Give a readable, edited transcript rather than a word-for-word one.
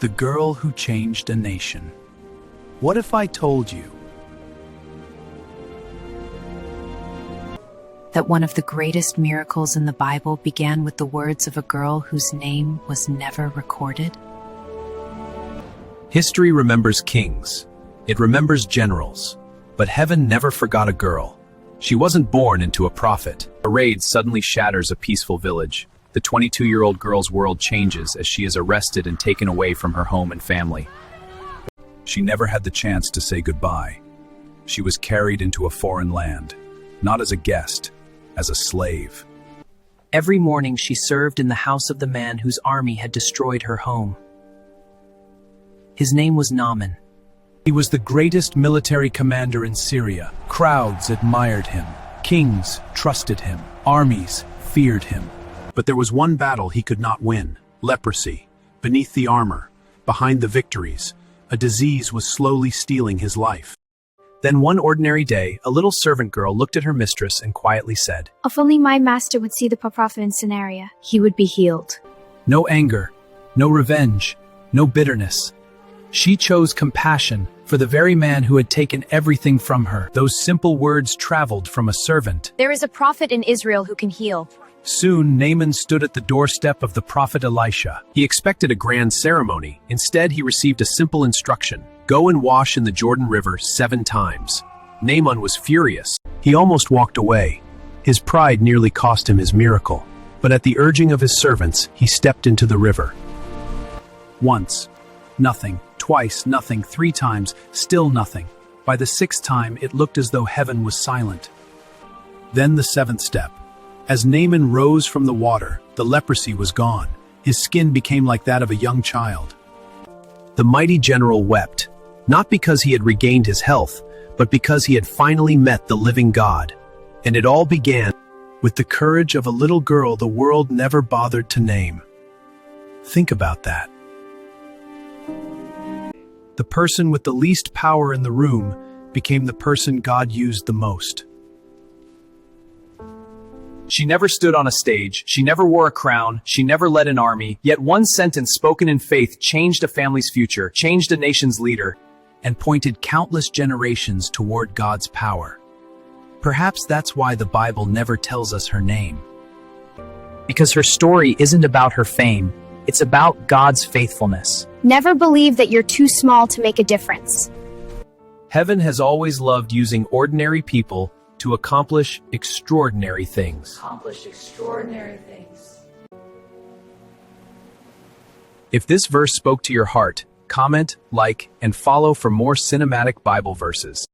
The girl who changed a nation. What if I told you that one of the greatest miracles in the Bible began with the words of a girl whose name was never recorded? History remembers kings. It remembers generals. But heaven never forgot a girl. She wasn't born into a prophet. A raid suddenly shatters a peaceful village. The 22-year-old girl's world changes as she is arrested and taken away from her home and family. She never had the chance to say goodbye. She was carried into a foreign land, not as a guest, as a slave. Every morning she served in the house of the man whose army had destroyed her home. His name was Naaman. He was the greatest military commander in Syria. Crowds admired him. Kings trusted him. Armies feared him. But there was one battle he could not win: leprosy. Beneath the armor, behind the victories, a disease was slowly stealing his life. Then one ordinary day, a little servant girl looked at her mistress and quietly said, "If only my master would see the prophet in Samaria, he would be healed." No anger, no revenge, no bitterness. She chose compassion for the very man who had taken everything from her. Those simple words traveled from a servant. There is a prophet in Israel who can heal. Soon, Naaman stood at the doorstep of the prophet Elisha. He expected a grand ceremony. Instead, he received a simple instruction: go and wash in the Jordan River 7 times. Naaman was furious. He almost walked away. His pride nearly cost him his miracle. But at the urging of his servants, he stepped into the river. Once, nothing. Twice, nothing. 3 times, still nothing. By the 6th time, it looked as though heaven was silent. Then the 7th step. As Naaman rose from the water, the leprosy was gone. His skin became like that of a young child. The mighty general wept, not because he had regained his health, but because he had finally met the living God. And it all began with the courage of a little girl the world never bothered to name. Think about that. The person with the least power in the room became the person God used the most. She never stood on a stage, she never wore a crown, she never led an army, yet one sentence spoken in faith changed a family's future, changed a nation's leader, and pointed countless generations toward God's power. Perhaps that's why the Bible never tells us her name. Because her story isn't about her fame, it's about God's faithfulness. Never believe that you're too small to make a difference. Heaven has always loved using ordinary people to accomplish extraordinary things. If this verse spoke to your heart, comment, like, and follow for more cinematic Bible verses.